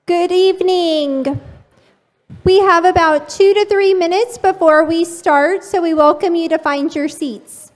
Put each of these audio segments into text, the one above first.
Good evening. We have about 2 to 3 minutes before we start, so we welcome you to find your seats.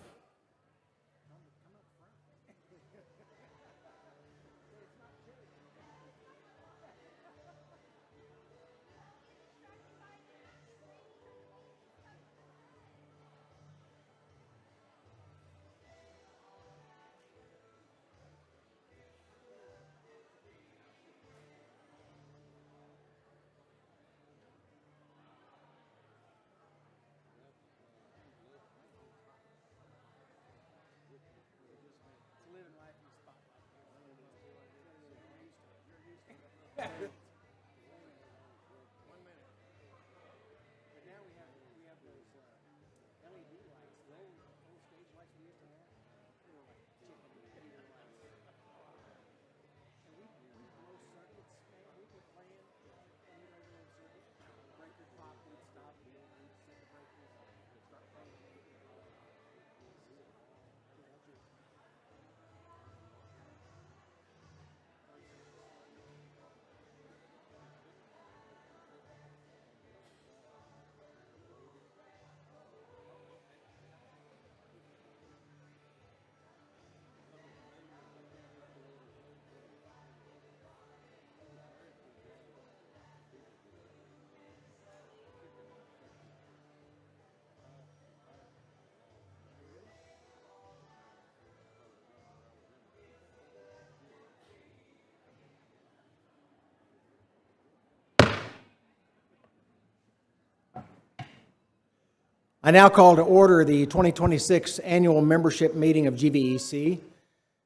I now call to order the 2026 annual membership meeting of GVEC.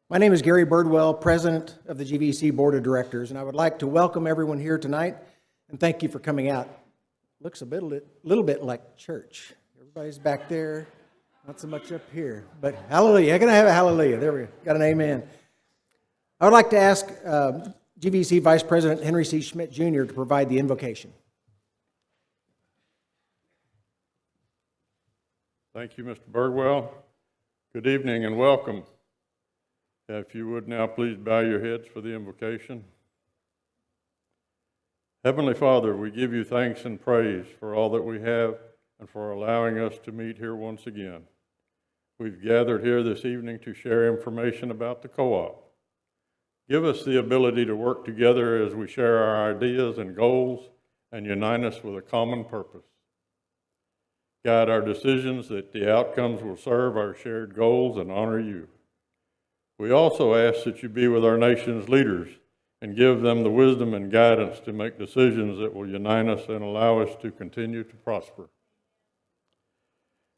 My name is Gary Birdwell, President of the GVEC Board of Directors, and I would like to welcome everyone here tonight and thank you for coming out. Looks a little bit like church. Everybody's back there, not so much up here, but hallelujah. I'm going to have a hallelujah. There we go. Got an amen. I would like to ask GVEC Vice President Henry C. Schmidt Jr. to provide the invocation. Thank you, Mr. Birdwell. Good evening and welcome. If you would now please bow your heads for the invocation. Heavenly Father, we give you thanks and praise for all that we have and for allowing us to meet here once again. We've gathered here this evening to share information about the co-op. Give us the ability to work together as we share our ideas and goals and unite us with a common purpose. Guide our decisions that the outcomes will serve our shared goals and honor you. We also ask that you be with our nation's leaders and give them the wisdom and guidance to make decisions that will unite us and allow us to continue to prosper.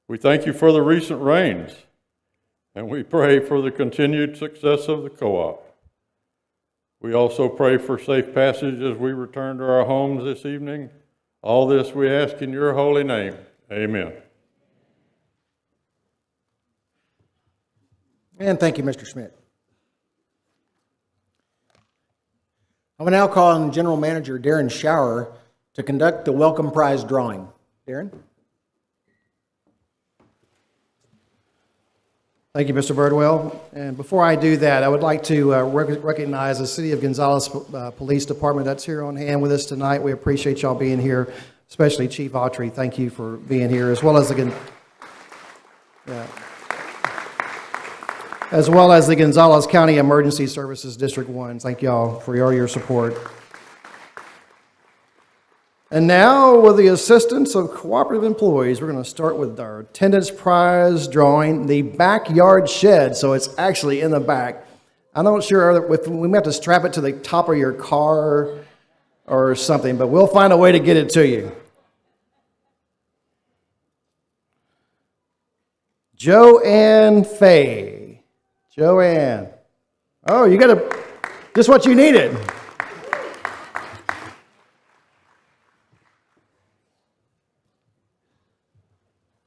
We thank you for the recent rains, and we pray for the continued success of the co-op. We also pray for safe passage as we return to our homes this evening. All this we ask in your holy name. Amen. And thank you, Mr. Schmidt. I will now call on General Manager Darren Schauer to conduct the welcome prize drawing. Darren? Thank you, Mr. Birdwell. And before I do that, I would like to recognize the City of Gonzales Police Department that's here on hand with us tonight. We appreciate y'all being here, especially Chief Autry. Thank you for being here, as well as the Gonzales County Emergency Services District 1. Thank y'all for all your support. And now, with the assistance of cooperative employees, we're going to start with our attendance prize drawing, the backyard shed. So it's actually in the back. I'm not sure if we may have to strap it to the top of your car or something, but we'll find a way to get it to you. Joanne Fay. Joanne. Oh, you got just what you needed.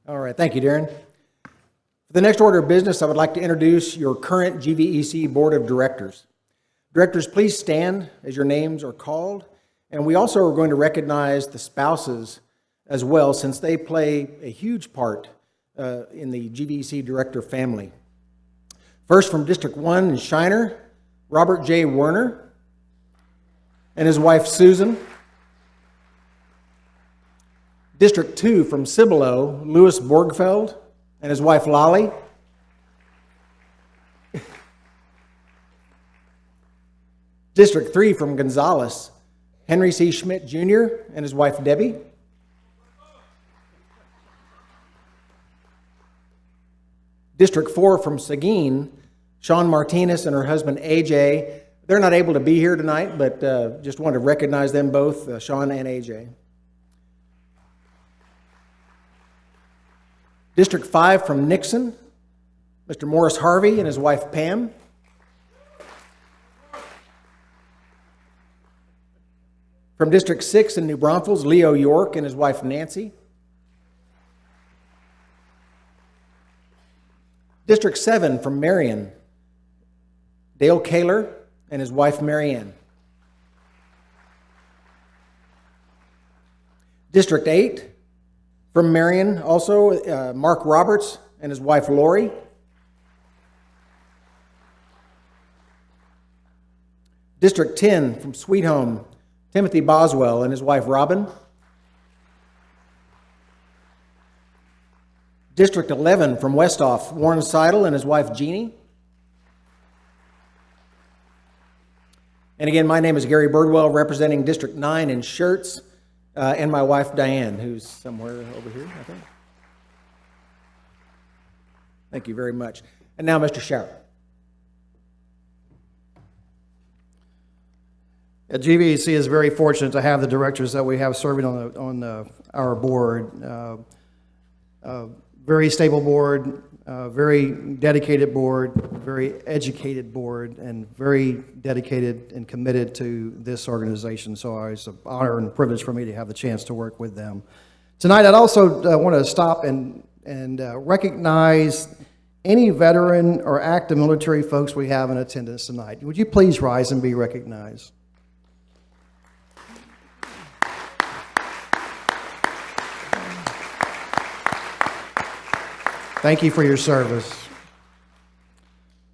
All right, thank you, Darren. For the next order of business, I would like to introduce your current GVEC Board of Directors. Directors, please stand as your names are called. And we also are going to recognize the spouses as well, since they play a huge part in the GVEC Director family. First, from District 1 in Shiner, Robert J. Werner. and his wife Susan. District 2 from Cibolo, Louis Borgfeld and his wife Lolly. District 3 from Gonzales, Henry C. Schmidt Jr. and his wife Debbie. District 4 from Seguin, Sean Martinez and her husband AJ. They're not able to be here tonight, but just wanted to recognize them both, Sean and AJ. District 5 from Nixon, Mr. Morris Harvey and his wife Pam. From District 6 in New Braunfels, Leo York and his wife Nancy. District 7 from Marion, Dale Kaler and his wife Marianne. District 8 from Marion, also Mark Roberts and his wife Lori. District 10 from Sweet Home, Timothy Boswell and his wife Robin. District 11 from Westoff, Warren Seidel and his wife Jeannie. And again, my name is Gary Birdwell, representing District 9 in Shirts, and my wife Diane, who's somewhere over here, I think. Thank you very much. And now, Mr. Shower. GVEC is very fortunate to have the directors that we have serving on our board. Very stable board, very dedicated board, very educated board, and very dedicated and committed to this organization. So it's an honor and privilege for me to have the chance to work with them. Tonight, I'd also want to stop and recognize any veteran or active military folks we have in attendance tonight. Would you please rise and be recognized? Thank you for your service.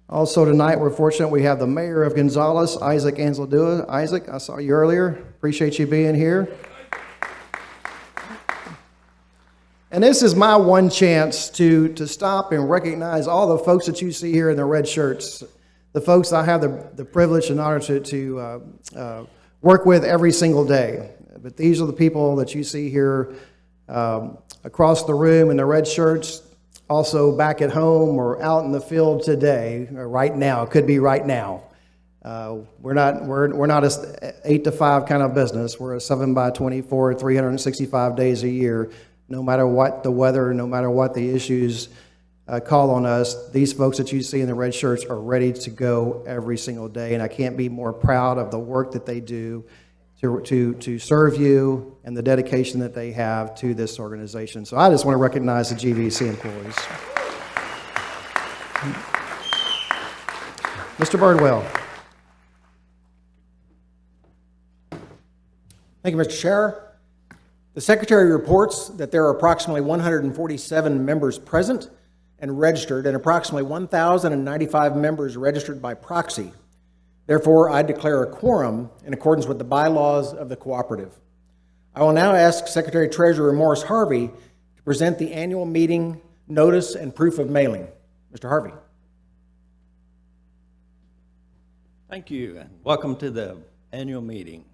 Also tonight, we're fortunate we have the mayor of Gonzales, Isaac Anzaldua. Isaac, I saw you earlier. Appreciate you being here. And this is my one chance to stop and recognize all the folks that you see here in the red shirts, the folks I have the privilege and honor to work with every single day. But these are the people that you see here across the room in the red shirts. Also back at home or out in the field today, or right now, it could be right now. We're not a 8 to 5 kind of business. We're a 7 by 24, 365 days a year. No matter what the weather, no matter what the issues call on us, these folks that you see in the red shirts are ready to go every single day. And I can't be more proud of the work that they do to serve you and the dedication that they have to this organization. So I just want to recognize the GVEC employees. Mr. Birdwell. Thank you, Mr. Scherer. The Secretary reports that there are approximately 147 members present and registered, and approximately 1,095 members registered by proxy. Therefore, I declare a quorum in accordance with the bylaws of the cooperative. I will now ask Secretary Treasurer Morris Harvey to present the annual meeting notice and proof of mailing. Mr. Harvey. Thank you, and welcome to the annual meeting.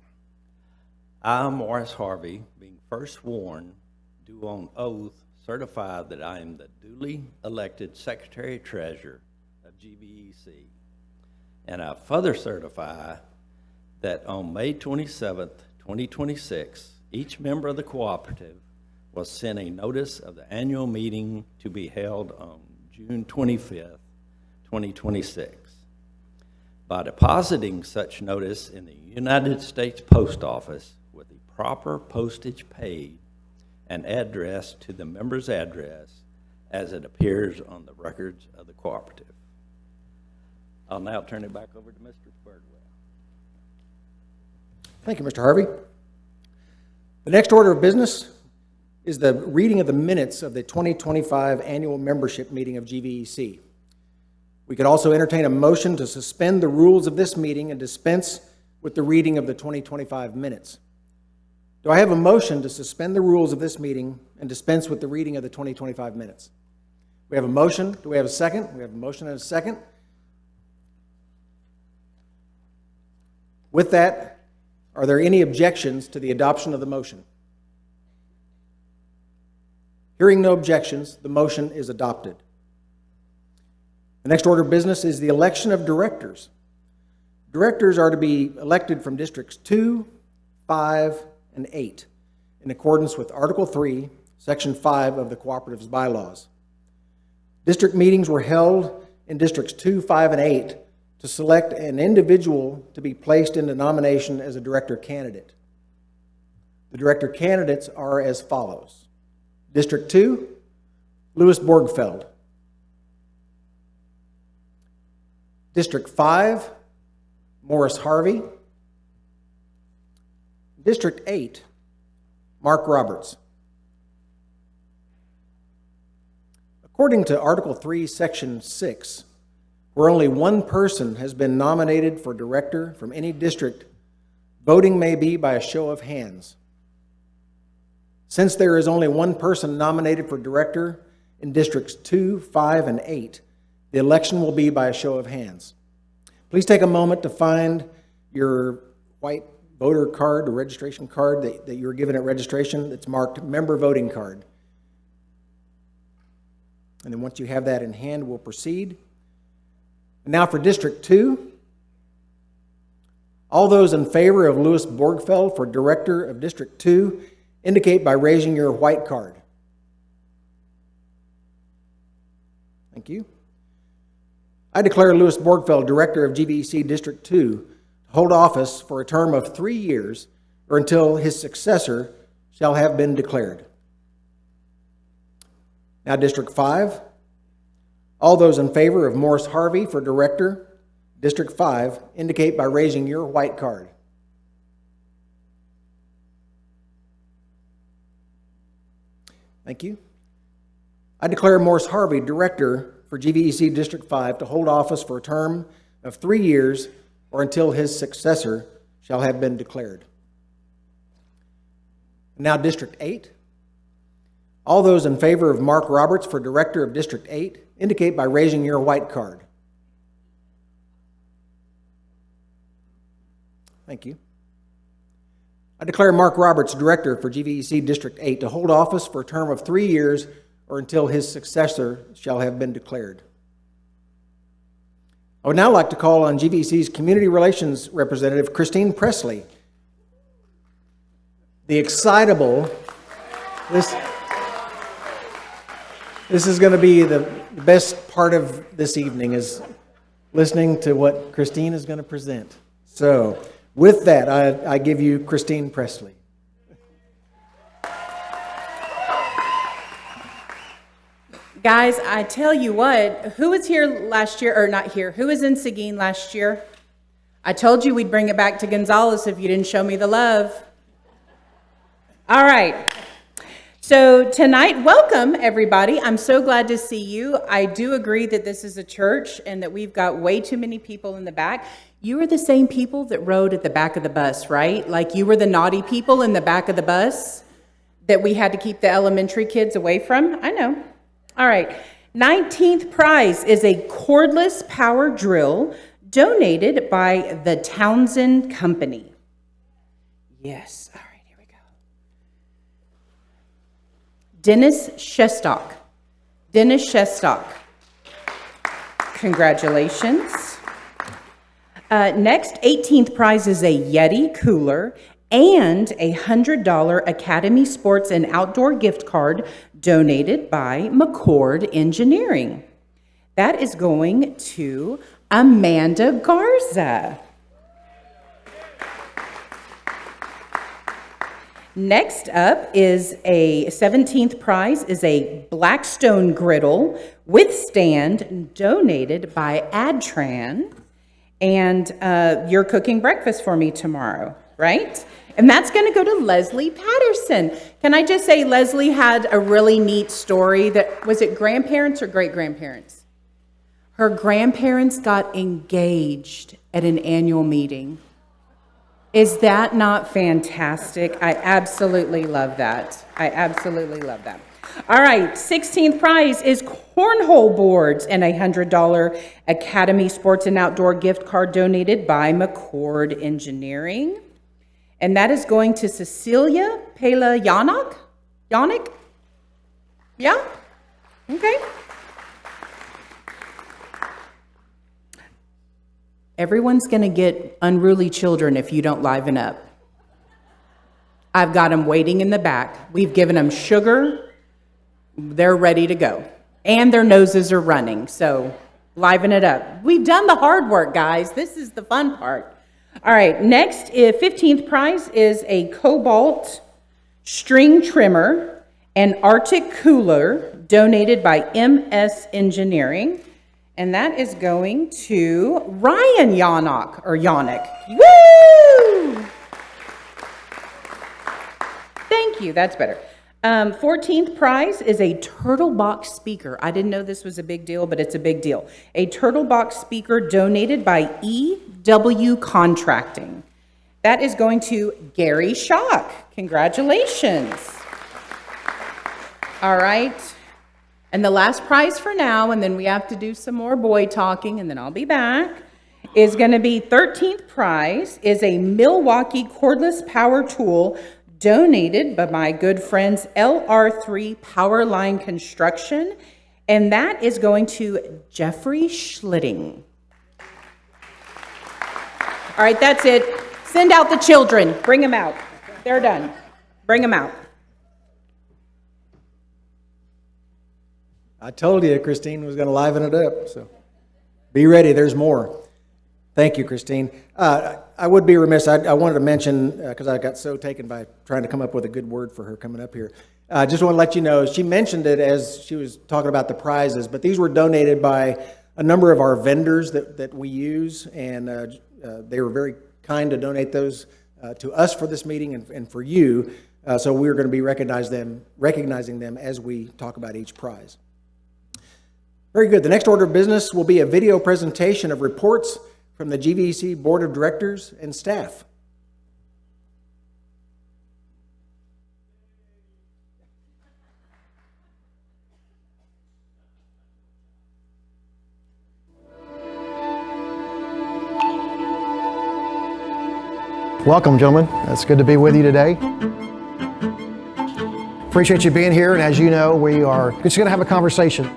I, Morris Harvey, being first sworn, do on oath certify that I am the duly elected Secretary Treasurer of GVEC. And I further certify that on May 27th, 2026, each member of the cooperative was sent a notice of the annual meeting to be held on June 25th, 2026. By depositing such notice in the United States Post Office with the proper postage paid and addressed to the member's address as it appears on the records of the cooperative. I'll now turn it back over to Mr. Birdwell. Thank you, Mr. Harvey. The next order of business is the reading of the minutes of the 2025 annual membership meeting of GVEC. We could also entertain a motion to suspend the rules of this meeting and dispense with the reading of the 2025 minutes. Do I have a motion to suspend the rules of this meeting and dispense with the reading of the 2025 minutes? We have a motion. Do we have a second? We have a motion and a second. With that, are there any objections to the adoption of the motion? Hearing no objections, the motion is adopted. The next order of business is the election of directors. Directors are to be elected from Districts 2, 5, and 8 in accordance with Article 3, Section 5 of the Cooperative's bylaws. District meetings were held in Districts 2, 5, and 8 to select an individual to be placed into nomination as a director candidate. The director candidates are as follows. District 2, Louis Borgfeld. District 5, Morris Harvey. District 8, Mark Roberts. According to Article 3, Section 6, where only one person has been nominated for director from any district, voting may be by a show of hands. Since there is only one person nominated for director in Districts 2, 5, and 8, the election will be by a show of hands. Please take a moment to find your white voter card or registration card that you were given at registration that's marked member voting card. And then once you have that in hand, we'll proceed. And now for District 2. All those in favor of Louis Borgfeld for director of District 2 indicate by raising your white card. Thank you. I declare Louis Borgfeld director of GVEC District 2 to hold office for a term of 3 years or until his successor shall have been declared. Now District 5. All those in favor of Morris Harvey for director, District 5, indicate by raising your white card. Thank you. I declare Morris Harvey director for GVEC District 5 to hold office for a term of 3 years or until his successor shall have been declared. Now District 8. All those in favor of Mark Roberts for director of District 8 indicate by raising your white card. Thank you. I declare Mark Roberts director for GVEC District 8 to hold office for a term of 3 years or until his successor shall have been declared. I would now like to call on GVEC's Community Relations Representative, Christine Presley. The excitable, This is going to be the best part of this evening, is listening to what Christine is going to present. So, with that, I give you Christine Presley. Guys, I tell you what, who was here last year, or not here, who was in Seguin last year? I told you we'd bring it back to Gonzales if you didn't show me the love. All right. So tonight, welcome everybody. I'm so glad to see you. I do agree that this is a church and that we've got way too many people in the back. You are the same people that rode at the back of the bus, right? Like you were the naughty people in the back of the bus that we had to keep the elementary kids away from. I know. All right. 19th prize is a cordless power drill donated by the Townsend Company. Yes. All right. Dennis Shestock. Dennis Shestock. Congratulations. Next, 18th prize is a Yeti cooler and a $100 Academy Sports and Outdoor gift card donated by McCord Engineering. That is going to Amanda Garza. Next up is a 17th prize is a Blackstone griddle with stand donated by Adtran. And you're cooking breakfast for me tomorrow, right? And that's going to go to Leslie Patterson. Can I just say Leslie had a really neat story that, was it grandparents or great-grandparents? Her grandparents got engaged at an annual meeting. Is that not fantastic? I absolutely love that. I absolutely love that. All right, 16th prize is cornhole boards and a $100 Academy Sports and Outdoor gift card donated by McCord Engineering. And that is going to Cecilia Pela-Yannick? Yannick? Yeah? Okay. Everyone's going to get unruly children if you don't liven up. I've got them waiting in the back. We've given them sugar. They're ready to go. And their noses are running, so liven it up. We've done the hard work, guys. This is the fun part. All right, next, 15th prize is a Cobalt string trimmer and Arctic cooler donated by MS Engineering. And that is going to Ryan Yannick. Woo! Thank you, that's better. 14th prize is a turtle box speaker. I didn't know this was a big deal, but it's a big deal. A turtle box speaker donated by EW Contracting. That is going to Gary Schock. Congratulations. All right. And the last prize for now, and then we have to do some more boy talking, and then I'll be back, is going to be 13th prize is a Milwaukee cordless power tool donated by my good friends LR3 Powerline Construction, and that is going to Jeffrey Schlitting. All right, that's it. Send out the children. Bring them out. They're done. Bring them out. I told you Christine was going to liven it up, so be ready. There's more. Thank you, Christine. I would be remiss. I wanted to mention, because I got so taken by trying to come up with a good word for her coming up here. Just want to let you know, she mentioned it as she was talking about the prizes, but these were donated by a number of our vendors that we use, and they were very kind to donate those to us for this meeting and for you. So we're going to be recognizing them as we talk about each prize. Very good. The next order of business will be a video presentation of reports from the GVEC Board of Directors and staff. Welcome, gentlemen. It's good to be with you today. Appreciate you being here, and as you know, we are just going to have a conversation.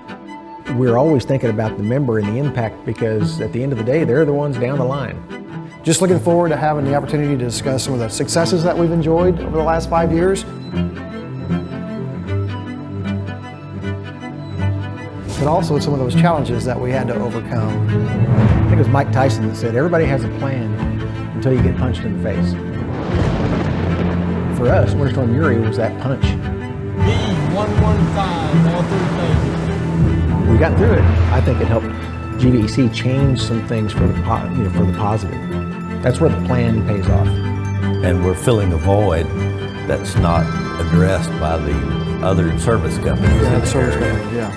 We're always thinking about the member and the impact, because at the end of the day, they're the ones down the line. Just looking forward to having the opportunity to discuss some of the successes that we've enjoyed over the last 5 years, but also some of those challenges that we had to overcome. I think it was Mike Tyson that said, everybody has a plan until you get punched in the face. For us, Winter Storm Uri was that punch. B115, all through things. We got through it. I think it helped GVEC change some things for the positive. That's where the plan pays off. And we're filling a void that's not addressed by the other service companies. Yeah, the service company, yeah.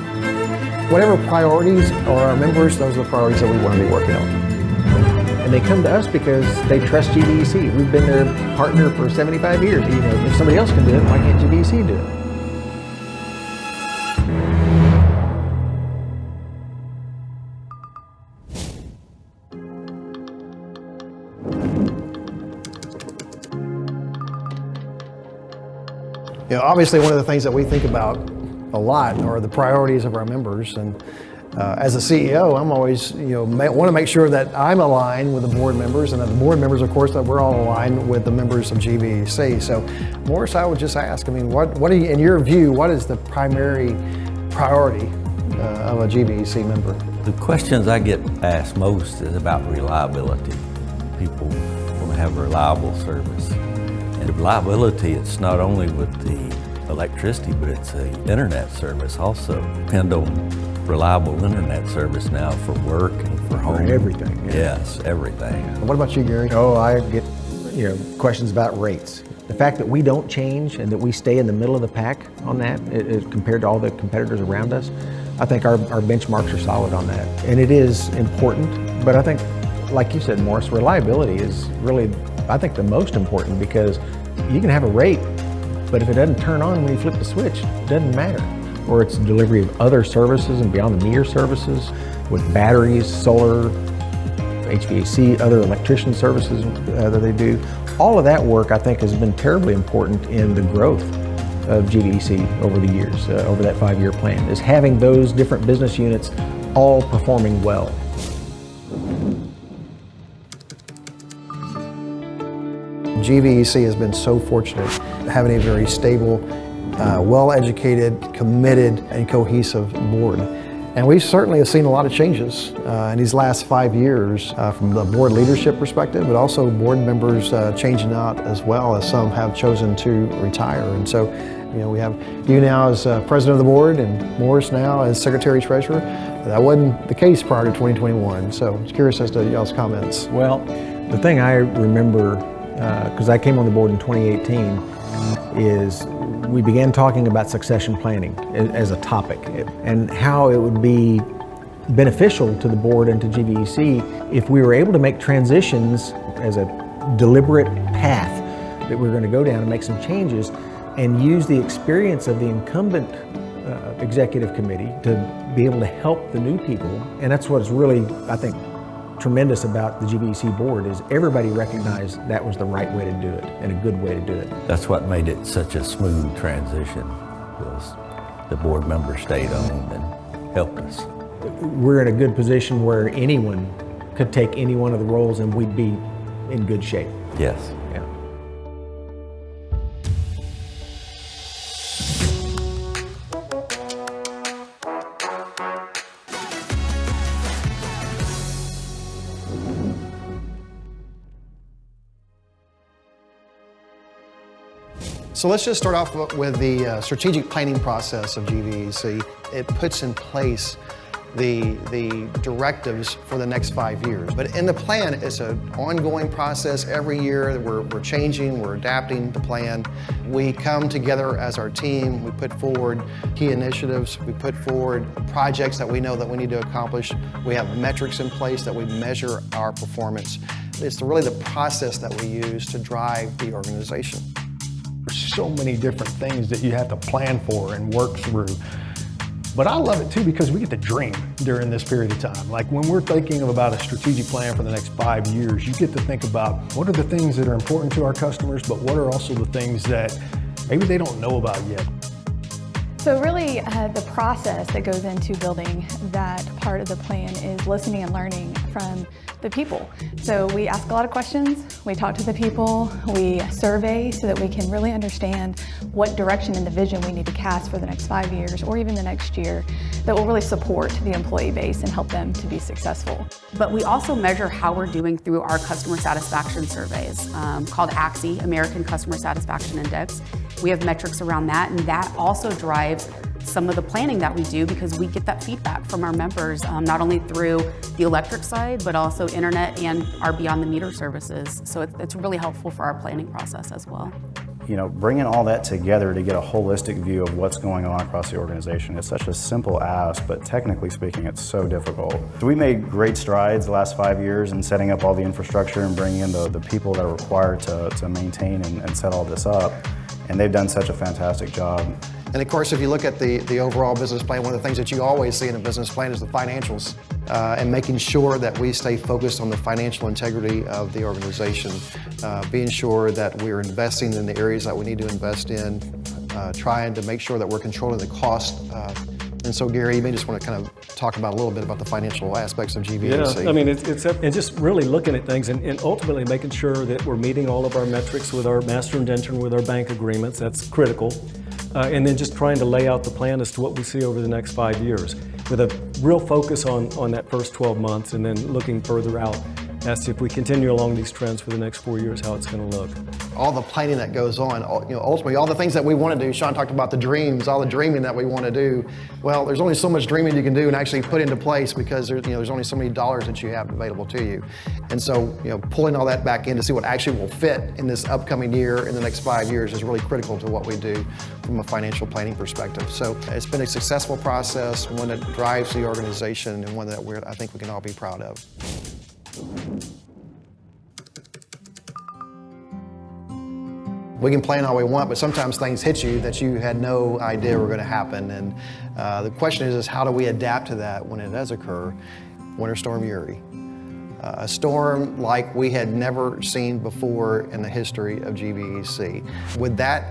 Whatever priorities are our members, those are the priorities that we want to be working on. And they come to us because they trust GVEC. We've been their partner for 75 years. You know, if somebody else can do it, why can't GVEC do it? You know, obviously, one of the things that we think about a lot are the priorities of our members. And as a CEO, I'm always, want to make sure that I'm aligned with the board members, and that the board members, of course, that we're all aligned with the members of GVEC. So, Morris, I would just ask, what are you, in your view, what is the primary priority of a GVEC member? The questions I get asked most is about reliability. People want to have reliable service. And reliability, it's not only with the electricity, but it's the internet service also. Depend on reliable internet service now for work and for home. For everything. Yeah. Yes, everything. What about you, Gary? Oh, I get questions about rates. The fact that we don't change and that we stay in the middle of the pack on that compared to all the competitors around us, I think our benchmarks are solid on that. And it is important, but I think, like you said, Morris, reliability is really I think the most important, because you can have a rate, but if it doesn't turn on when you flip the switch, it doesn't matter. Or it's delivery of other services and beyond the meter services with batteries, solar, HVAC, other electrician services that they do. All of that work, I think, has been terribly important in the growth of GVEC over the years, over that 5-year plan, is having those different business units all performing well. GVEC has been so fortunate having a very stable, well-educated, committed, and cohesive board. And we certainly have seen a lot of changes in these last 5 years from the board leadership perspective, but also board members changing out as well, as some have chosen to retire. And so, we have you now as president of the board and Morris now as secretary treasurer. That wasn't the case prior to 2021. So I'm curious as to y'all's comments. Well, the thing I remember, because I came on the board in 2018, is we began talking about succession planning as a topic and how it would be beneficial to the board and to GVEC if we were able to make transitions as a deliberate path that we're going to go down and make some changes and use the experience of the incumbent executive committee to be able to help the new people. And that's what's really, I think, tremendous about the GVEC board, is everybody recognized that was the right way to do it and a good way to do it. That's what made it such a smooth transition, was the board members stayed on and helped us. We're in a good position where anyone could take any one of the roles and we'd be in good shape. Yes. Yeah. So let's just start off with the strategic planning process of GVEC. It puts in place the directives for the next 5 years. But in the plan, it's an ongoing process. Every year we're changing, we're adapting the plan. We come together as our team, we put forward key initiatives, we put forward projects that we know that we need to accomplish. We have metrics in place that we measure our performance. It's really the process that we use to drive the organization. There's so many different things that you have to plan for and work through. But I love it too because we get to dream during this period of time. Like when we're thinking about a strategic plan for the next 5 years, you get to think about what are the things that are important to our customers, but what are also the things that maybe they don't know about yet. So really, the process that goes into building that part of the plan is listening and learning from the people. So we ask a lot of questions, we talk to the people, we survey so that we can really understand what direction and the vision we need to cast for the next 5 years or even the next year that will really support the employee base and help them to be successful. But we also measure how we're doing through our customer satisfaction surveys called ACSI, American Customer Satisfaction Index. We have metrics around that, and that also drives some of the planning that we do because we get that feedback from our members, not only through the electric side, but also internet and our beyond the meter services. So it's really helpful for our planning process as well. You know, bringing all that together to get a holistic view of what's going on across the organization is such a simple ask, but technically speaking, it's so difficult. So we made great strides the last 5 years in setting up all the infrastructure and bringing in the people that are required to maintain and set all this up. And they've done such a fantastic job. And of course, if you look at the overall business plan, one of the things that you always see in a business plan is the financials and making sure that we stay focused on the financial integrity of the organization, being sure that we're investing in the areas that we need to invest in, trying to make sure that we're controlling the cost. And so, Gary, you may just want to kind of talk about a little bit about the financial aspects of GVEC. Yeah, I mean, it's just really looking at things and ultimately making sure that we're meeting all of our metrics with our master indenture and with our bank agreements. That's critical. And then just trying to lay out the plan as to what we see over the next 5 years with a real focus on that first 12 months and then looking further out as to if we continue along these trends for the next 4 years, how it's going to look. All the planning that goes on, ultimately all the things that we want to do. Sean talked about the dreams, all the dreaming that we want to do. Well, there's only so much dreaming you can do and actually put into place because there's only so many dollars that you have available to you. And so, pulling all that back in to see what actually will fit in this upcoming year, in the next 5 years, is really critical to what we do from a financial planning perspective. So it's been a successful process, one that drives the organization and one that I think we can all be proud of. We can plan all we want, but sometimes things hit you that you had no idea were going to happen. And the question is how do we adapt to that when it does occur? Winter Storm Uri. A storm like we had never seen before in the history of GVEC. With that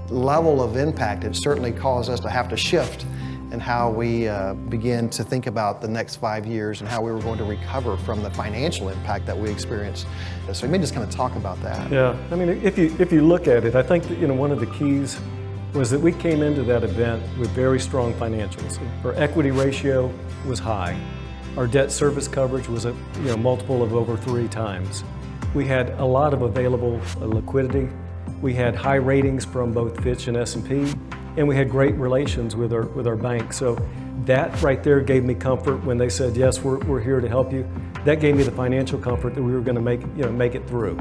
level of impact, it certainly caused us to have to shift in how we begin to think about the next 5 years and how we were going to recover from the financial impact that we experienced. So we may just kind of talk about that. Yeah, I mean, if you look at it, I think that, one of the keys was that we came into that event with very strong financials. Our equity ratio was high. Our debt service coverage was a multiple of over 3 times. We had a lot of available liquidity. We had high ratings from both Fitch and S&P, and we had great relations with our bank. So that right there gave me comfort when they said, yes, we're here to help you. That gave me the financial comfort that we were going to make it through.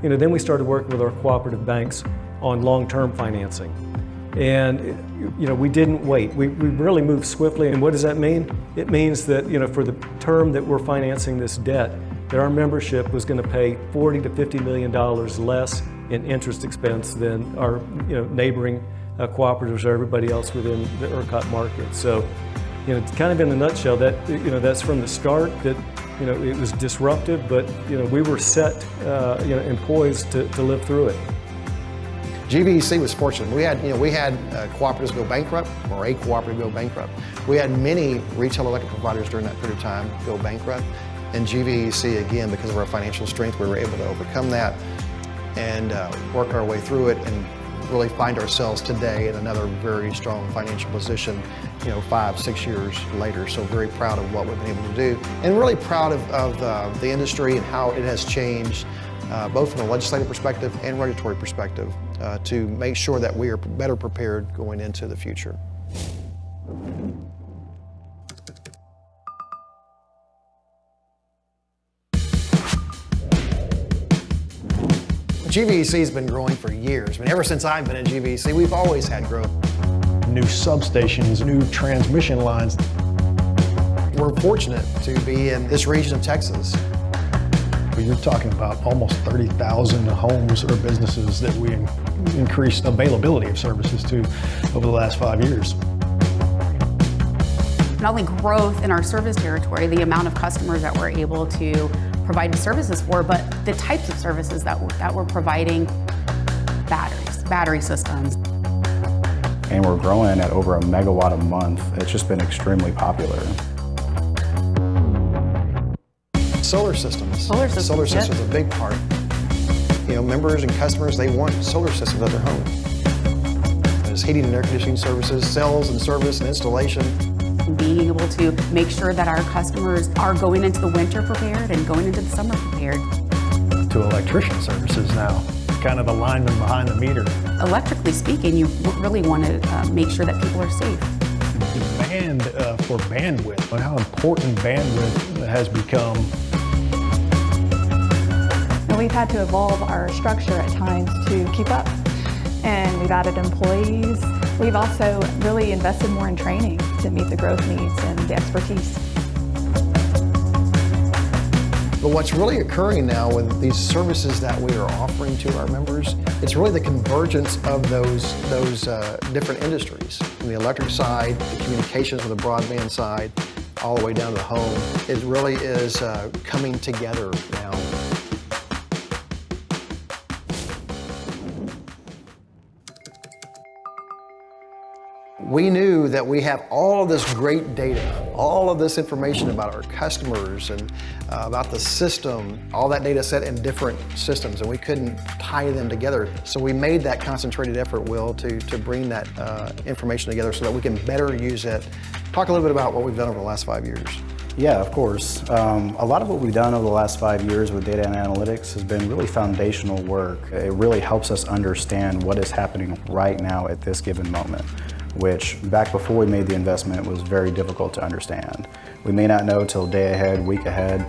Then we started working with our cooperative banks on long-term financing. And we didn't wait. We really moved swiftly. And what does that mean? It means that for the term that we're financing this debt, that our membership was going to pay $40 to $50 million less in interest expense than our neighboring cooperatives or everybody else within the ERCOT market. So, kind of in a nutshell, that that's from the start that it was disruptive, but we were set and poised to live through it. GVEC was fortunate. We had cooperatives go bankrupt, or a cooperative go bankrupt. We had many retail electric providers during that period of time go bankrupt. And GVEC, again, because of our financial strength, we were able to overcome that and work our way through it and really find ourselves today in another very strong financial position, 5, 6 years later. So very proud of what we've been able to do, and really proud of the industry and how it has changed, both from a legislative perspective and regulatory perspective, to make sure that we are better prepared going into the future. GVEC has been growing for years. I mean, ever since I've been at GVEC, we've always had growth. New substations, new transmission lines. We're fortunate to be in this region of Texas. You're talking about almost 30,000 homes or businesses that we increased availability of services to over the last 5 years. Not only growth in our service territory, the amount of customers that we're able to provide services for, but the types of services that we're providing: battery systems. And we're growing at over 1 megawatt a month. It's just been extremely popular. Solar systems. Solar systems, Solar yep. systems are a big part. Members and customers, they want solar systems at their home. There's heating and air conditioning services, sales and service and installation. Being able to make sure that our customers are going into the winter prepared and going into the summer prepared. To electrician services now, kind of the lineman behind the meter. Electrically speaking, you really want to make sure that people are safe. Demand for bandwidth, and how important bandwidth has become. And we've had to evolve our structure at times to keep up. And we've added employees. We've also really invested more in training to meet the growth needs and the expertise. But what's really occurring now with these services that we are offering to our members, it's really the convergence of those different industries. From the electric side, the communications with the broadband side, all the way down to the home. It really is coming together now. We knew that we have all of this great data, all of this information about our customers and about the system, all that data set in different systems, and we couldn't tie them together. So we made that concentrated effort, Will, to bring that information together so that we can better use it. Talk a little bit about what we've done over the last 5 years. Yeah, of course. A lot of what we've done over the last 5 years with data and analytics has been really foundational work. It really helps us understand what is happening right now at this given moment, which back before we made the investment was very difficult to understand. We may not know till day ahead, week ahead,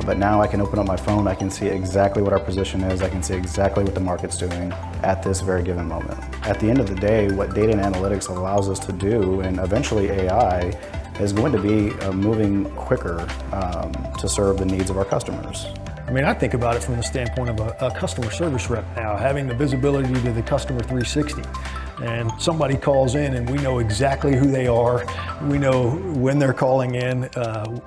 but now I can open up my phone, I can see exactly what our position is, I can see exactly what the market's doing at this very given moment. At the end of the day, what data and analytics allows us to do, and eventually AI, is going to be moving quicker to serve the needs of our customers. I mean, I think about it from the standpoint of a customer service rep now, having the visibility to the customer 360. And somebody calls in and we know exactly who they are. We know when they're calling in,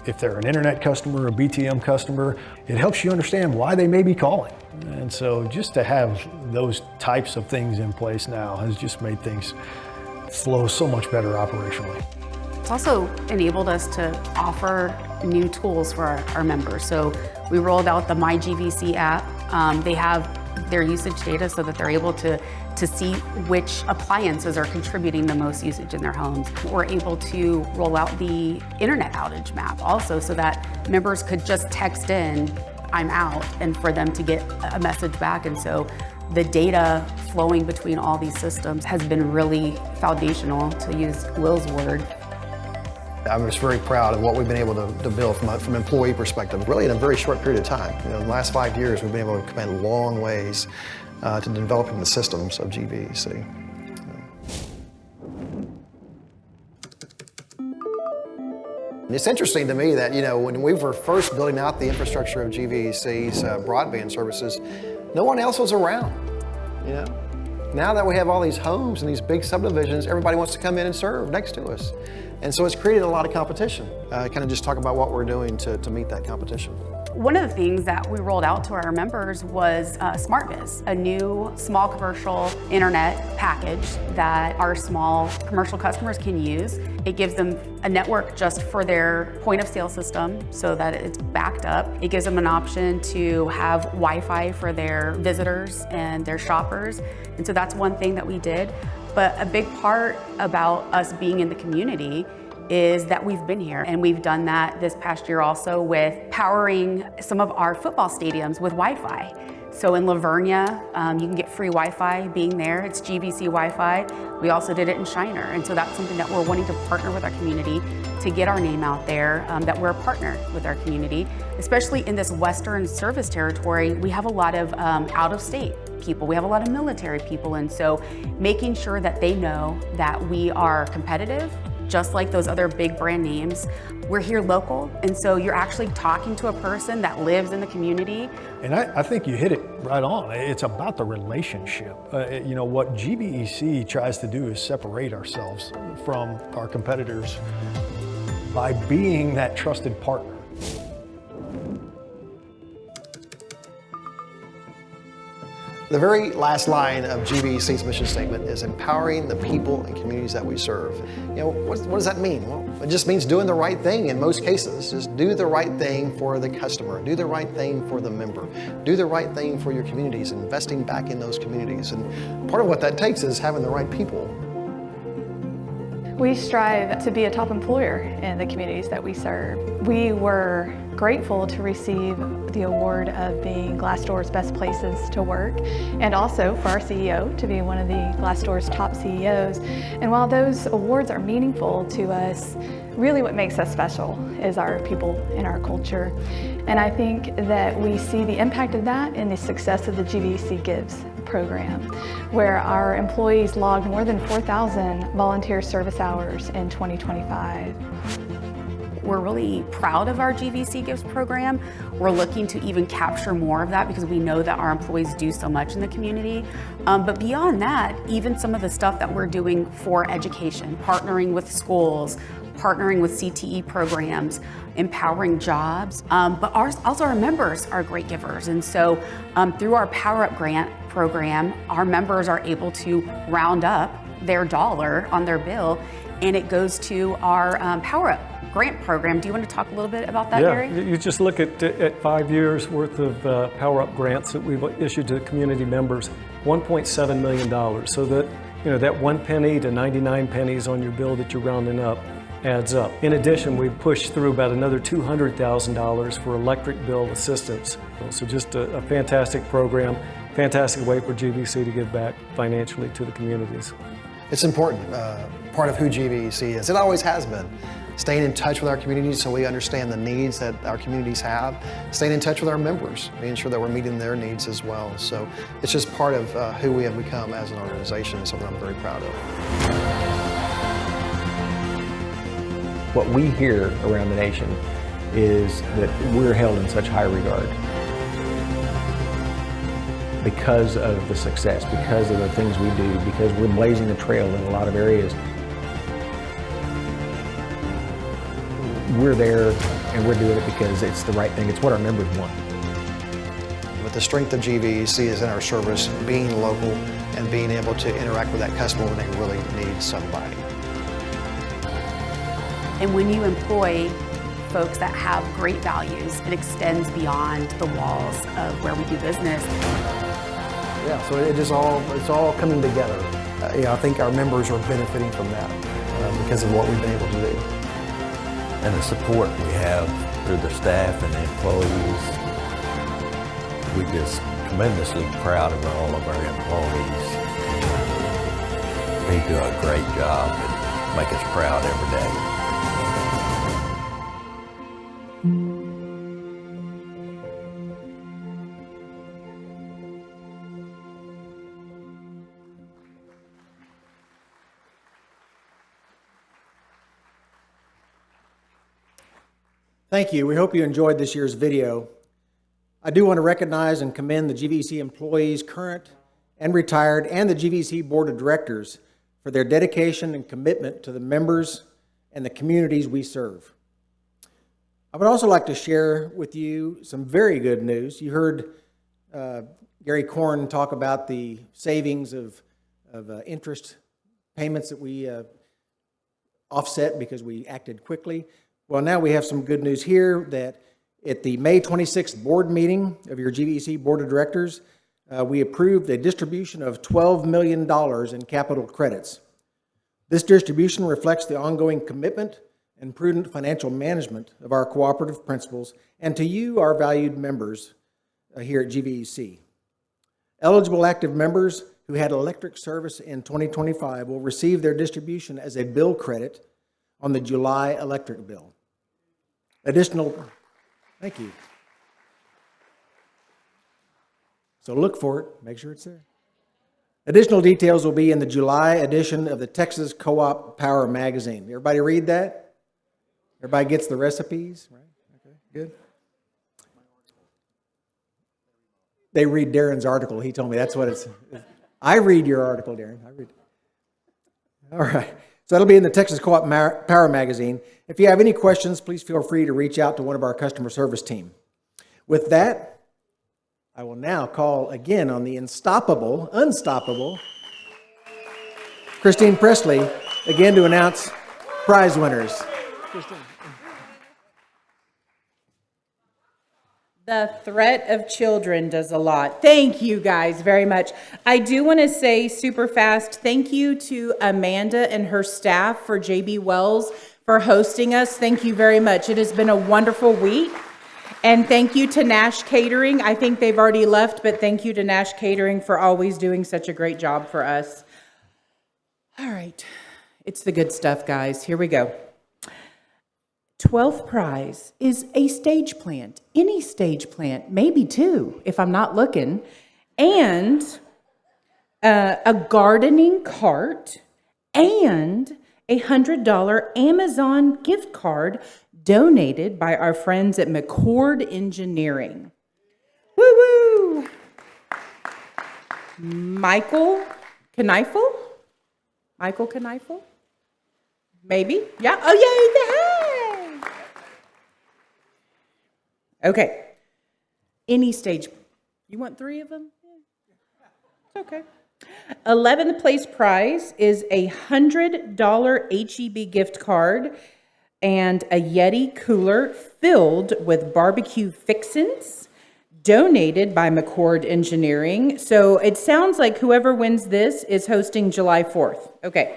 if they're an internet customer, a BTM customer. It helps you understand why they may be calling. And so just to have those types of things in place now has just made things flow so much better operationally. It's also enabled us to offer new tools for our members. So we rolled out the My GVEC app. They have their usage data so that they're able to see which appliances are contributing the most usage in their homes. We're able to roll out the internet outage map also so that members could just text in, "I'm out," and for them to get a message back. And so the data flowing between all these systems has been really foundational, to use Will's word. I'm just very proud of what we've been able to build from an employee perspective, really in a very short period of time. You know, in the last 5 years, we've been able to come in long ways to developing the systems of GVEC. It's interesting to me that, you know, when we were first building out the infrastructure of GVEC's broadband services, no one else was around, you know? Now that we have all these homes and these big subdivisions, everybody wants to come in and serve next to us. And so it's created a lot of competition. Kind of just talk about what we're doing to meet that competition. One of the things that we rolled out to our members was SmartBiz, a new small commercial internet package that our small commercial customers can use. It gives them a network just for their point of sale system so that it's backed up. It gives them an option to have Wi-Fi for their visitors and their shoppers. And so that's one thing that we did. But a big part about us being in the community is that we've been here, and we've done that this past year also with powering some of our football stadiums with Wi-Fi. So in Lavernia, you can get free Wi-Fi being there. It's GVC Wi-Fi. We also did it in Shiner, and so that's something that we're wanting to partner with our community to get our name out there, that we're a partner with our community. Especially in this Western service territory, we have a lot of out-of-state people. We have a lot of military people, and so making sure that they know that we are competitive, just like those other big brand names. We're here local, and so you're actually talking to a person that lives in the community. And I think you hit it right on. It's about the relationship. You know, what GVEC tries to do is separate ourselves from our competitors by being that trusted partner. The very last line of GVEC's mission statement is empowering the people and communities that we serve. You know, what does that mean? Well, it just means doing the right thing in most cases. Just do the right thing for the customer, do the right thing for the member, do the right thing for your communities, investing back in those communities. And part of what that takes is having the right people. We strive to be a top employer in the communities that we serve. We were grateful to receive the award of being Glassdoor's Best Places to Work, and also for our CEO to be one of the Glassdoor's top CEOs. And while those awards are meaningful to us, really what makes us special is our people and our culture. And I think that we see the impact of that in the success of the GVEC Gives program, where our employees logged more than 4,000 volunteer service hours in 2025. We're really proud of our GVEC Gives program. We're looking to even capture more of that because we know that our employees do so much in the community. But beyond that, even some of the stuff that we're doing for education, partnering with schools, partnering with CTE programs, empowering jobs, but also our members are great givers. And so through our Power Up Grant program, our members are able to round up their dollar on their bill, and it goes to our Power Up Grant program. Do you want to talk a little bit about that, Gary? Yeah, you just look at 5 years worth of Power Up grants that we've issued to community members, $1.7 million. So that, you know, that 1 penny to 99 pennies on your bill that you're rounding up adds up. In addition, we've pushed through about another $200,000 for electric bill assistance. So just a fantastic program, fantastic way for GVEC to give back financially to the communities. It's important, part of who GVEC is. It always has been. Staying in touch with our communities so we understand the needs that our communities have. Staying in touch with our members, making sure that we're meeting their needs as well. So it's just part of who we have become as an organization, something I'm very proud of. What we hear around the nation is that we're held in such high regard. because of the success, because of the things we do, because we're blazing the trail in a lot of areas. We're there and we're doing it because it's the right thing. It's what our members want. But the strength of GVEC is in our service, being local and being able to interact with that customer when they really need somebody. And when you employ folks that have great values, it extends beyond the walls of where we do business. Yeah, so it's all coming together. I think our members are benefiting from that because of what we've been able to do. And the support we have through the staff and the employees. We're just tremendously proud of all of our employees. They do a great job and make us proud every day. Thank you. We hope you enjoyed this year's video. I do want to recognize and commend the GVEC employees, current and retired, and the GVEC Board of Directors for their dedication and commitment to the members and the communities we serve. I would also like to share with you some very good news. You heard Gary Korn talk about the savings of interest payments that we offset because we acted quickly. Well, now we have some good news here that at the May 26th board meeting of your GVEC Board of Directors, we approved a distribution of $12 million in capital credits. This distribution reflects the ongoing commitment and prudent financial management of our cooperative principals and to you, our valued members here at GVEC. Eligible active members who had electric service in 2025 will receive their distribution as a bill credit on the July electric bill. Thank you. So look for it, make sure it's there. Additional details will be in the July edition of the Texas Co-op Power magazine. Everybody read that? Everybody gets the recipes, right? Okay, good. They read Darren's article. He told me that's what it's. I read your article, Darren. I read. All right. So that'll be in the Texas Co-op Power magazine. If you have any questions, please feel free to reach out to one of our customer service team. With that, I will now call again on the unstoppable Christine Presley, again to announce prize winners. Christine. The threat of children does a lot. Thank you guys very much. I do want to say super fast, thank you to Amanda and her staff for JB Wells for hosting us. Thank you very much. It has been a wonderful week. And thank you to Nash Catering. I think they've already left, but thank you to Nash Catering for always doing such a great job for us. All right. It's the good stuff, guys. Here we go. 12th prize is a stage plant, any stage plant, maybe two if I'm not looking, and a gardening cart and a $100 Amazon gift card donated by our friends at McCord Engineering. Woo-woo! Michael Kneifel? Michael Kneifel? Maybe? Yeah? Oh, yay! Okay. Any stage. You want 3 of them? Yeah. It's okay. 11th place prize is a $100 HEB gift card and a Yeti cooler filled with barbecue fixins donated by McCord Engineering. So it sounds like whoever wins this is hosting July 4th. Okay.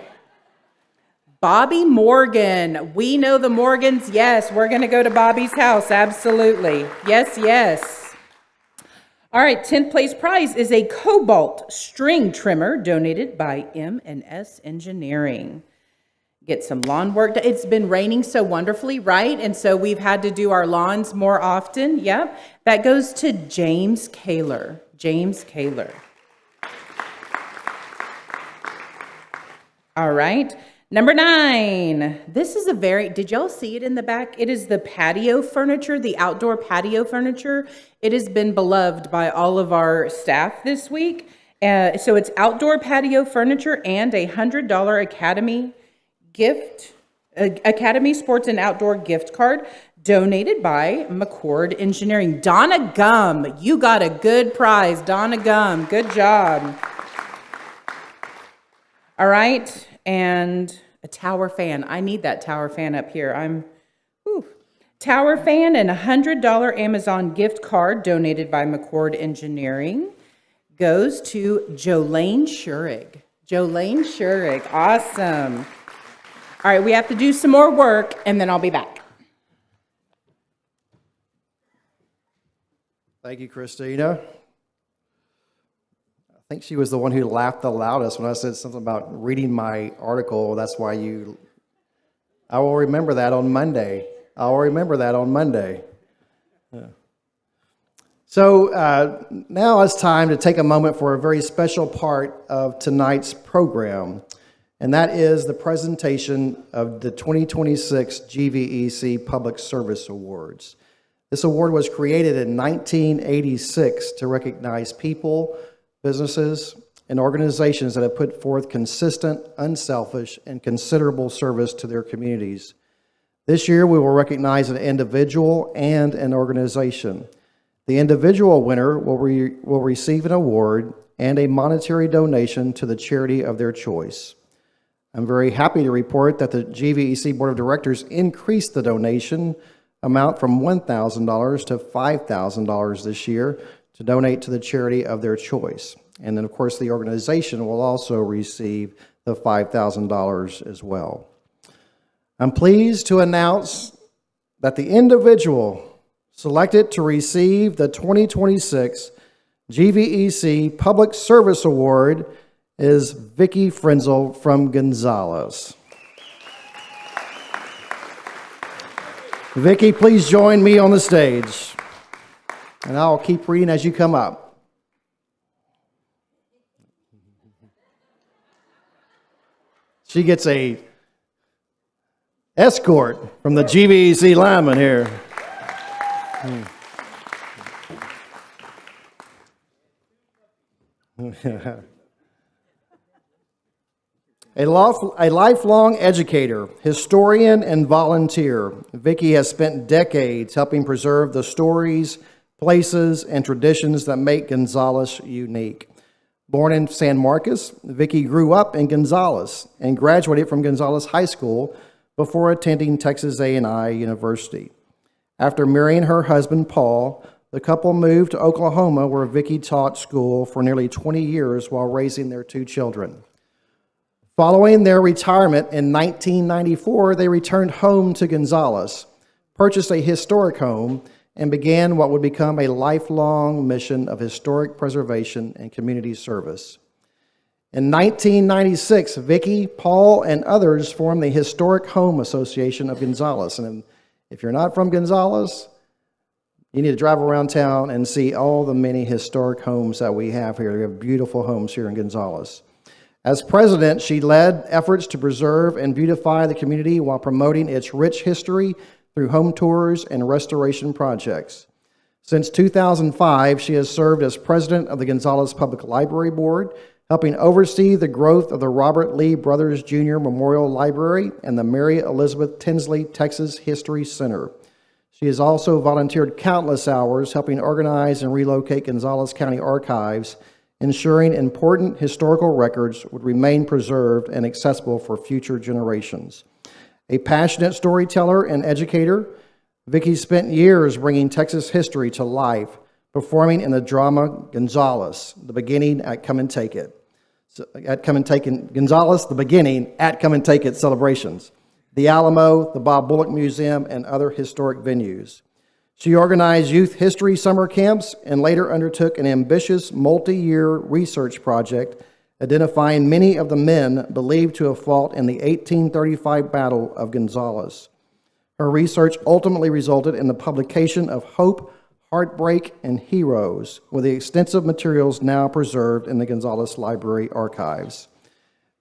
Bobby Morgan. We know the Morgans. Yes, we're going to go to Bobby's house. Absolutely. Yes, yes. All right, 10th place prize is a Cobalt string trimmer donated by M&S Engineering. Get some lawn work. It's been raining so wonderfully, right? And so we've had to do our lawns more often. Yep. That goes to James Kaler. James Kaler. All right. Number 9, this is did y'all see it in the back? It is the patio furniture, the outdoor patio furniture. It has been beloved by all of our staff this week. So it's outdoor patio furniture and a $100 Academy Sports and Outdoor gift card donated by McCord Engineering. Donna Gum, you got a good prize. Donna Gum, good job. All right, and a tower fan. I need that tower fan up here. Tower fan and a $100 Amazon gift card donated by McCord Engineering goes to Jolene Schurig. Jolene Schurig, awesome. All right, we have to do some more work, and then I'll be back. Thank you, Christina. I think she was the one who laughed the loudest when I said something about reading my article. That's why I will remember that on Monday. Yeah. So now it's time to take a moment for a very special part of tonight's program, and that is the presentation of the 2026 GVEC Public Service Awards. This award was created in 1986 to recognize people, businesses, and organizations that have put forth consistent, unselfish, and considerable service to their communities. This year, we will recognize an individual and an organization. The individual winner will receive an award and a monetary donation to the charity of their choice. I'm very happy to report that the GVEC Board of Directors increased the donation amount from $1,000 to $5,000 this year to donate to the charity of their choice. And then, of course, the organization will also receive the $5,000 as well. I'm pleased to announce that the individual selected to receive the 2026 GVEC Public Service Award is Vicki Frenzel from Gonzales. Vicki, please join me on the stage, and I'll keep reading as you come up. She gets a escort from the GVEC lineman here. A lifelong educator, historian, and volunteer, Vicki has spent decades helping preserve the stories, places, and traditions that make Gonzales unique. Born in San Marcos, Vicki grew up in Gonzales and graduated from Gonzales High School before attending Texas A&I University. After marrying her husband, Paul, the couple moved to Oklahoma, where Vicki taught school for nearly 20 years while raising their 2 children. Following their retirement in 1994, they returned home to Gonzales, purchased a historic home, and began what would become a lifelong mission of historic preservation and community service. In 1996, Vicki, Paul, and others formed the Historic Home Association of Gonzales. And if you're not from Gonzales, you need to drive around town and see all the many historic homes that we have here. We have beautiful homes here in Gonzales. As president, she led efforts to preserve and beautify the community while promoting its rich history through home tours and restoration projects. Since 2005, she has served as president of the Gonzales Public Library Board, helping oversee the growth of the Robert Lee Brothers Jr. Memorial Library and the Mary Elizabeth Tinsley Texas History Center. She has also volunteered countless hours helping organize and relocate Gonzales County archives, ensuring important historical records would remain preserved and accessible for future generations. A passionate storyteller and educator, Vicki spent years bringing Texas history to life, performing in the drama Gonzales, The Beginning at Come and Take It. Gonzales, The Beginning at Come and Take It celebrations, the Alamo, the Bob Bullock Museum, and other historic venues. She organized youth history summer camps and later undertook an ambitious multi-year research project identifying many of the men believed to have fought in the 1835 Battle of Gonzales. Her research ultimately resulted in the publication of Hope, Heartbreak, and Heroes, with the extensive materials now preserved in the Gonzales Library archives.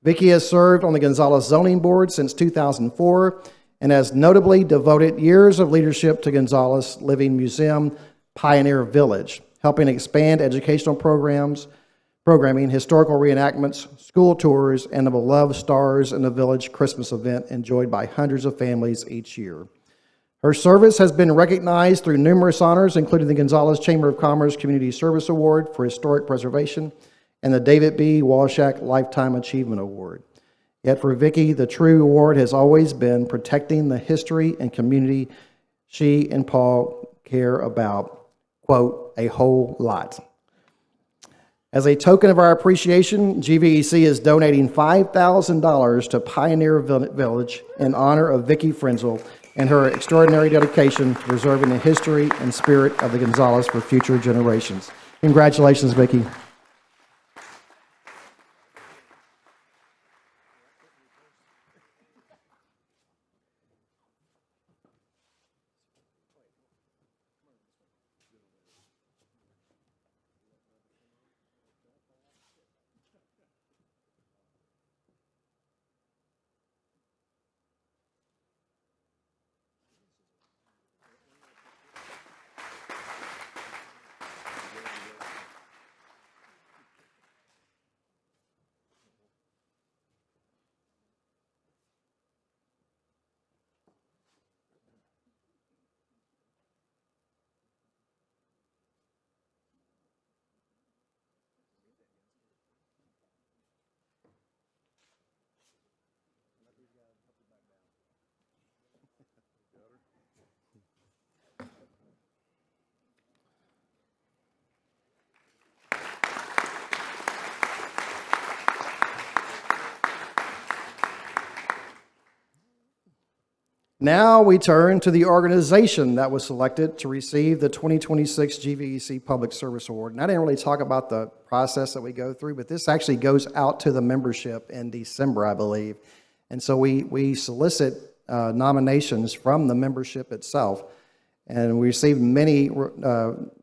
Vicki has served on the Gonzales Zoning Board since 2004 and has notably devoted years of leadership to Gonzales Living Museum Pioneer Village, helping expand educational programming, historical reenactments, school tours, and the beloved Stars in the Village Christmas event enjoyed by hundreds of families each year. Her service has been recognized through numerous honors, including the Gonzales Chamber of Commerce Community Service Award for Historic Preservation and the David B. Walshak Lifetime Achievement Award. Yet for Vicki, the true award has always been protecting the history and community she and Paul care about, quote, a whole lot. As a token of our appreciation, GVEC is donating $5,000 to Pioneer Village in honor of Vicki Frenzel and her extraordinary dedication to preserving the history and spirit of the Gonzales for future generations. Congratulations, Vicki. Now we turn to the organization that was selected to receive the 2026 GVEC Public Service Award. And I didn't really talk about the process that we go through, but this actually goes out to the membership in December, I believe. And so we solicit nominations from the membership itself. And we received many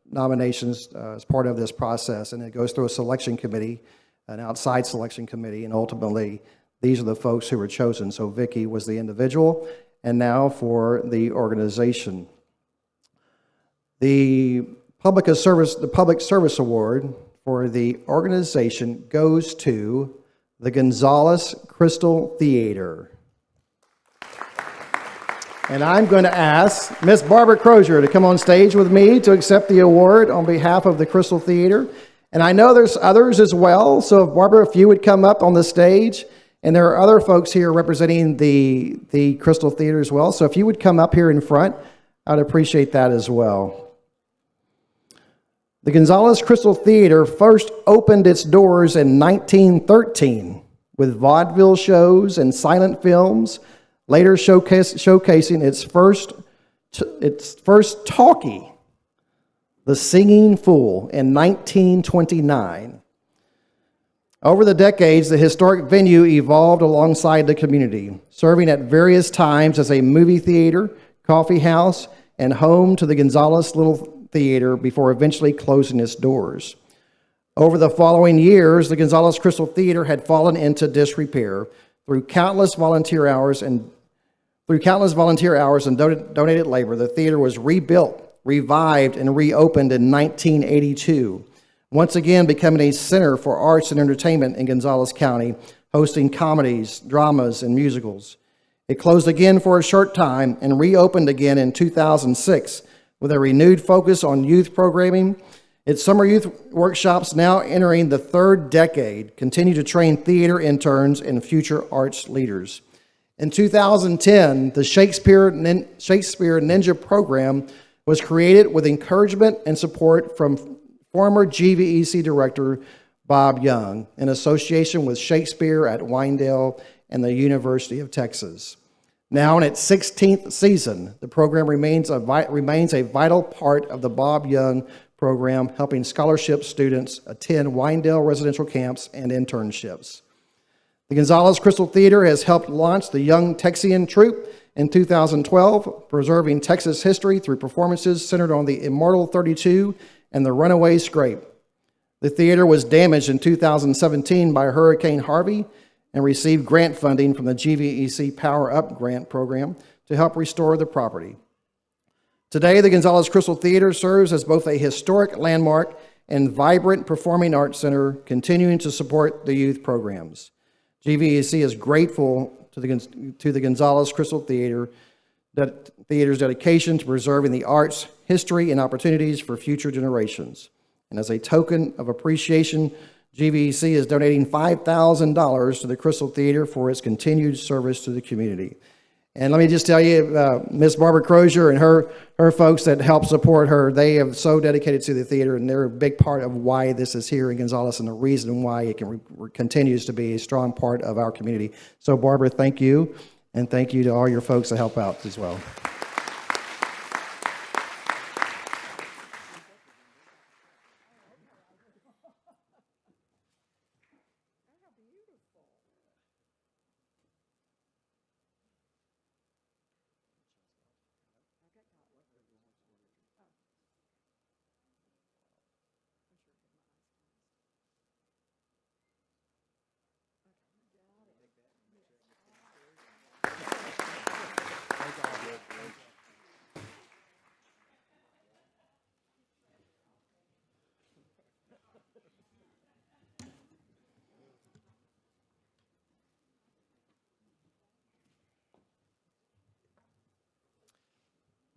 nominations as part of this process. And it goes through a selection committee, an outside selection committee, and ultimately these are the folks who were chosen. So Vicki was the individual. And now for the organization. The Public Service Award for the organization goes to the Gonzales Crystal Theater. And I'm going to ask Miss Barbara Crozier to come on stage with me to accept the award on behalf of the Crystal Theater. And I know there's others as well, so if Barbara, if you would come up on the stage. And there are other folks here representing the Crystal Theater as well. So if you would come up here in front, I'd appreciate that as well. The Gonzales Crystal Theater first opened its doors in 1913 with vaudeville shows and silent films, later showcasing its first talkie, The Singing Fool, in 1929. Over the decades, the historic venue evolved alongside the community, serving at various times as a movie theater, coffee house, and home to the Gonzales Little Theater before eventually closing its doors. Over the following years, the Gonzales Crystal Theater had fallen into disrepair through countless volunteer hours and donated labor. The theater was rebuilt, revived, and reopened in 1982. Once again becoming a center for arts and entertainment in Gonzales County, hosting comedies, dramas, and musicals. It closed again for a short time and reopened again in 2006 with a renewed focus on youth programming. Its summer youth workshops, now entering the third decade, continue to train theater interns and future arts leaders. In 2010, the Shakespeare Ninja program was created with encouragement and support from former GVEC Director Bob Young, in association with Shakespeare at Wyandotte and the University of Texas. Now in its 16th season, the program remains a vital part of the Bob Young program, helping scholarship students attend Wyandotte residential camps and internships. The Gonzales Crystal Theater has helped launch the Young Texian Troupe in 2012, preserving Texas history through performances centered on the Immortal 32 and the Runaway Scrape. The theater was damaged in 2017 by Hurricane Harvey, and received grant funding from the GVEC Power Up Grant Program to help restore the property. Today, the Gonzales Crystal Theater serves as both a historic landmark and vibrant performing arts center, continuing to support the youth programs. GVEC is grateful to the Gonzales Crystal Theater's dedication to preserving the arts, history, and opportunities for future generations. And as a token of appreciation, GVEC is donating $5,000 to the Crystal Theater for its continued service to the community. And let me just tell you, Miss Barbara Crozier and her folks that help support her, they have so dedicated to the theater, and they're a big part of why this is here in Gonzales and the reason why it continues to be a strong part of our community. So Barbara, thank you, and thank you to all your folks that help out as well.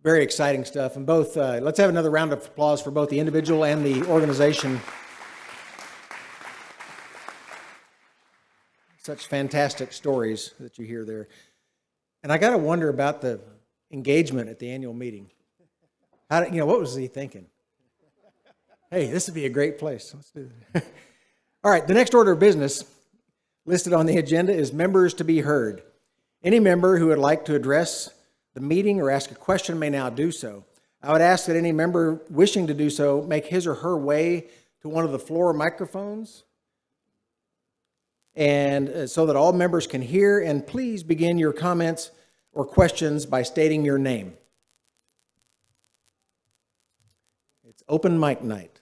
Very exciting stuff. And both, let's have another round of applause for both the individual and the organization. Such fantastic stories that you hear there. And I got to wonder about the engagement at the annual meeting. What was he thinking? Hey, this would be a great place. Let's do it. All right, the next order of business listed on the agenda is members to be heard. Any member who would like to address the meeting or ask a question may now do so. I would ask that any member wishing to do so make his or her way to one of the floor microphones, and so that all members can hear, and please begin your comments or questions by stating your name. It's open mic night.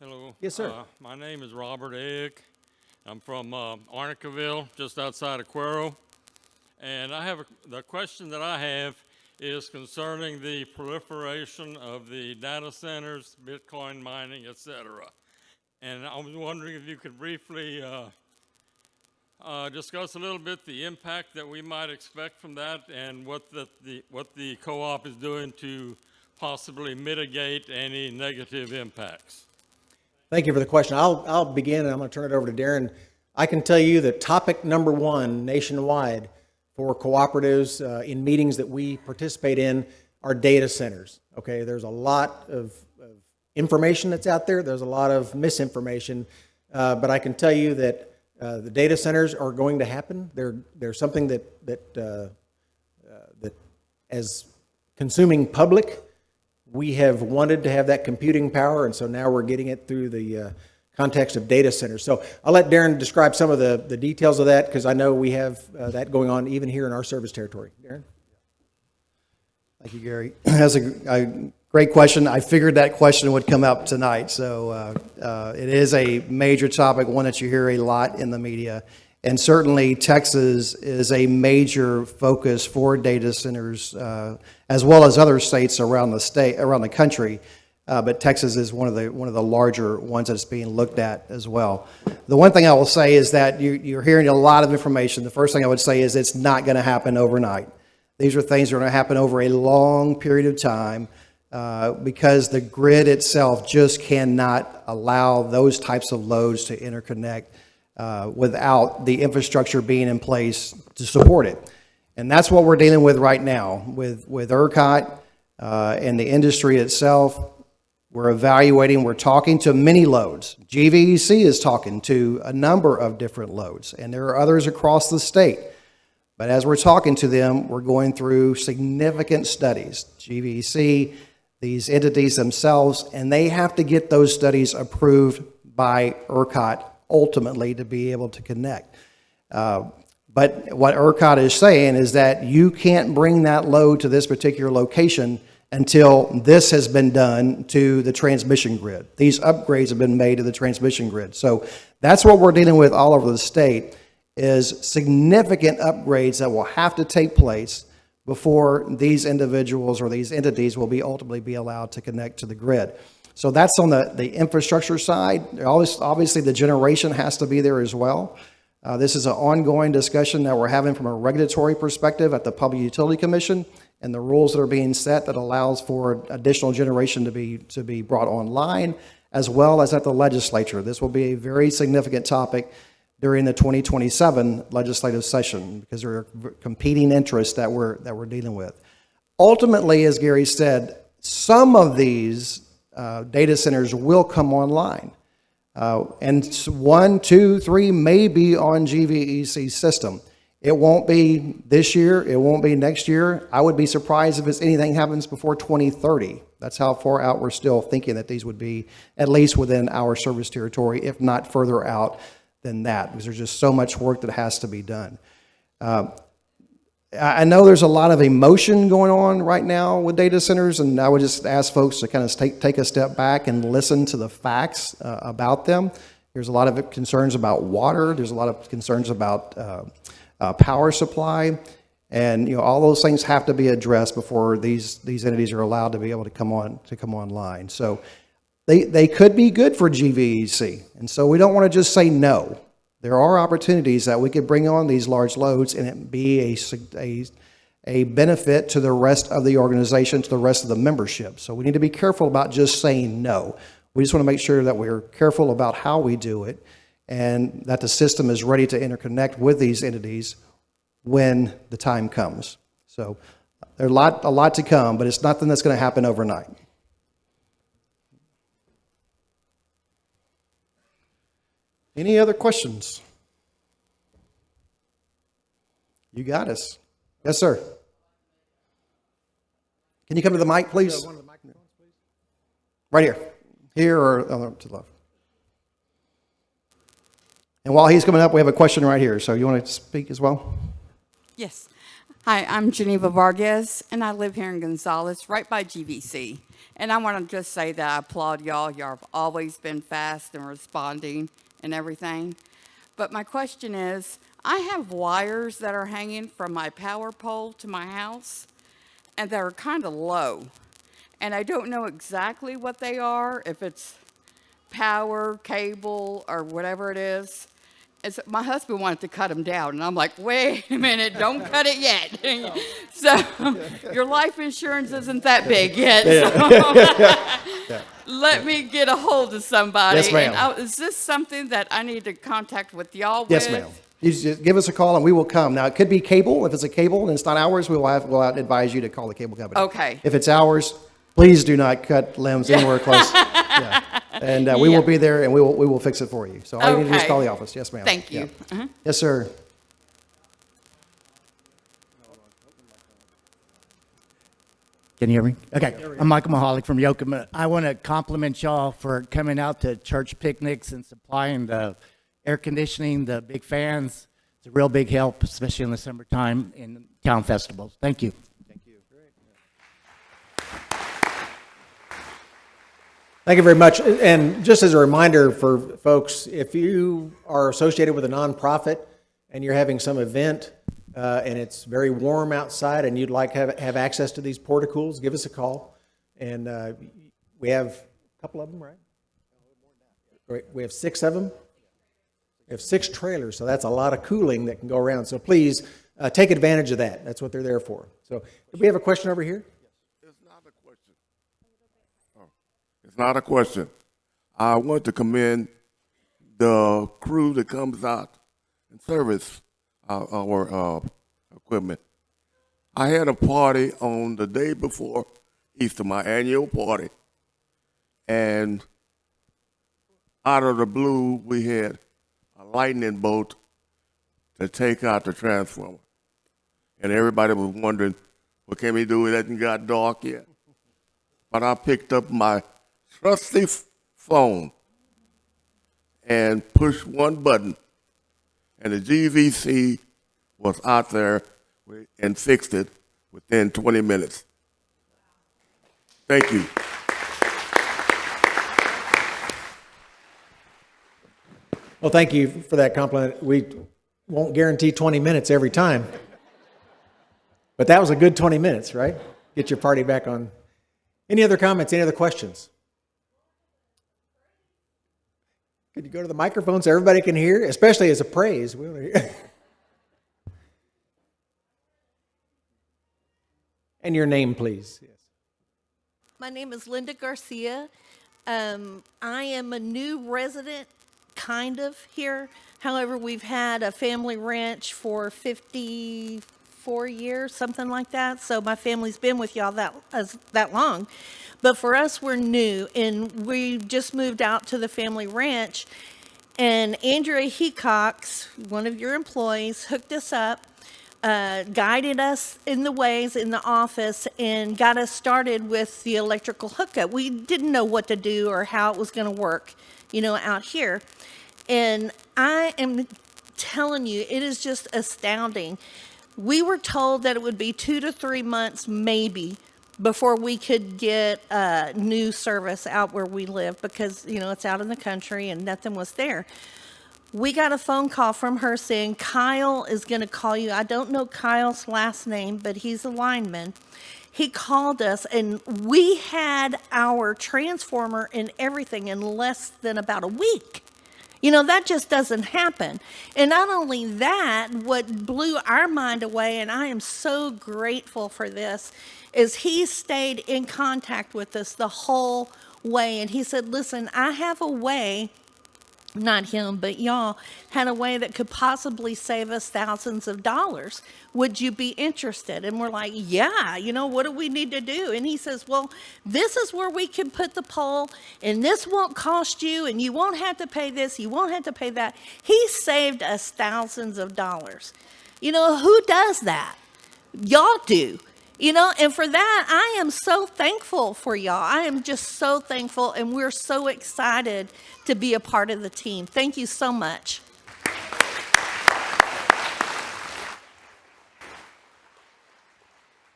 Hello. Yes, sir. My name is Robert Egg. I'm from Arnicaville, just outside of Cuero. And the question that I have is concerning the proliferation of the data centers, Bitcoin mining, etc. And I was wondering if you could briefly discuss a little bit the impact that we might expect from that, and what the co-op is doing to possibly mitigate any negative impacts. Thank you for the question. I'll begin, and I'm going to turn it over to Darren. I can tell you that topic number one nationwide for cooperatives in meetings that we participate in are data centers. Okay, there's a lot of information that's out there. There's a lot of misinformation, but I can tell you that the data centers are going to happen. They're something that as consuming public, we have wanted to have that computing power, and so now we're getting it through the context of data centers. So I'll let Darren describe some of the details of that, because I know we have that going on even here in our service territory. Darren? Thank you, Gary. That's a great question. I figured that question would come up tonight. So it is a major topic, one that you hear a lot in the media. And certainly Texas is a major focus for data centers, as well as other states around the country. But Texas is one of the larger ones that's being looked at as well. The one thing I will say is that you're hearing a lot of information. The first thing I would say is it's not going to happen overnight. These are things that are going to happen over a long period of time, because the grid itself just cannot allow those types of loads to interconnect without the infrastructure being in place to support it. And that's what we're dealing with right now with ERCOT and the industry itself. We're evaluating, we're talking to many loads. GVEC is talking to a number of different loads, and there are others across the state. But as we're talking to them, we're going through significant studies. GVEC, these entities themselves, and they have to get those studies approved by ERCOT ultimately to be able to connect. But what ERCOT is saying is that you can't bring that load to this particular location until this has been done to the transmission grid. These upgrades have been made to the transmission grid. So that's what we're dealing with all over the state, is significant upgrades that will have to take place before these individuals or these entities will be ultimately be allowed to connect to the grid. So that's on the infrastructure side. Obviously, the generation has to be there as well. This is an ongoing discussion that we're having from a regulatory perspective at the Public Utility Commission, and the rules that are being set that allows for additional generation to be brought online, as well as at the legislature. This will be a very significant topic during the 2027 legislative session, because there are competing interests that we're dealing with. Ultimately, as Gary said, some of these data centers will come online. And 1, 2, 3 may be on GVEC system. It won't be this year. It won't be next year. I would be surprised if anything happens before 2030. That's how far out we're still thinking that these would be, at least within our service territory, if not further out than that, because there's just so much work that has to be done. I know there's a lot of emotion going on right now with data centers, and I would just ask folks to kind of take a step back and listen to the facts about them. There's a lot of concerns about water. There's a lot of concerns about power supply, and all those things have to be addressed before these entities are allowed to be able to come online. So they could be good for GVEC, and so we don't want to just say no. There are opportunities that we could bring on these large loads and it be a benefit to the rest of the organization, to the rest of the membership. So we need to be careful about just saying no. We just want to make sure that we're careful about how we do it, and that the system is ready to interconnect with these entities when the time comes. So there's a lot to come, but it's nothing that's going to happen overnight. Any other questions? You got us. Yes, sir. Can you come to the mic, please? Right here. Here or to the left. And while he's coming up, we have a question right here. So you want to speak as well? Yes. Hi, I'm Geneva Vargas, and I live here in Gonzales, right by GVC. And I want to just say that I applaud y'all. Y'all have always been fast and responding and everything. But my question is, I have wires that are hanging from my power pole to my house, and they're kind of low. And I don't know exactly what they are, if it's power, cable, or whatever it is. And so my husband wanted to cut them down, and I'm like, wait a minute, don't cut it yet. So your life insurance isn't that big yet. So let me get a hold of somebody. Yes, ma'am. And is this something that I need to contact with y'all with? Yes, ma'am. You just give us a call and we will come. Now, it could be cable. If it's a cable and it's not ours, we'll advise you to call the cable company. Okay. If it's ours, please do not cut limbs anywhere close. Yeah. And we will be there, and we will fix it for you. So all you need to do is call the office. Yes, ma'am. Thank you. Yeah. Uh-huh. Yes, sir. Can you hear me? Okay. I'm Michael Mahalik from Yokohama. I want to compliment y'all for coming out to church picnics and supplying the air conditioning, the big fans. It's a real big help, especially in the summertime in town festivals. Thank you. Thank you. Thank you very much. And just as a reminder for folks, if you are associated with a nonprofit and you're having some event and it's very warm outside and you'd like to have access to these porta-cools, give us a call. And we have a couple of them, right? We have 6 of them. We have 6 trailers, so that's a lot of cooling that can go around. So please take advantage of that. That's what they're there for. So do we have a question over here? It's not a question. It's not a question. I want to commend the crew that comes out and service our equipment. I had a party on the day before Easter, my annual party, and out of the blue, we had a lightning bolt to take out the transformer. And everybody was wondering, what can we do? It hasn't got dark yet. But I picked up my trusty phone and pushed one button, and the GVC was out there and fixed it within 20 minutes. Thank you. Well, thank you for that compliment. We won't guarantee 20 minutes every time. But that was a good 20 minutes, right? Get your party back on. Any other comments? Any other questions? Could you go to the microphone so everybody can hear, especially as a praise? We want to hear. And your name, please. Yes. My name is Linda Garcia. I am a new resident, kind of, here. However, we've had a family ranch for 54 years, something like that. So my family's been with y'all that long. But for us, we're new, and we just moved out to the family ranch. And Andrea Hecox, one of your employees, hooked us up, guided us in the ways in the office, and got us started with the electrical hookup. We didn't know what to do or how it was going to work, out here. And I am telling you, it is just astounding. We were told that it would be 2 to 3 months, maybe, before we could get new service out where we live, because, it's out in the country and nothing was there. We got a phone call from her saying, Kyle is going to call you. I don't know Kyle's last name, but he's a lineman. He called us, and we had our transformer and everything in less than about a week. That just doesn't happen. And not only that, what blew our mind away, and I am so grateful for this, is he stayed in contact with us the whole way. And he said, listen, I have a way, not him, but y'all, had a way that could possibly save us thousands of dollars. Would you be interested? And we're like, yeah, what do we need to do? And he says, well, this is where we can put the pole, and this won't cost you, and you won't have to pay this, you won't have to pay that. He saved us thousands of dollars. Who does that? Y'all do. And for that, I am so thankful for y'all. I am just so thankful, and we're so excited to be a part of the team. Thank you so much.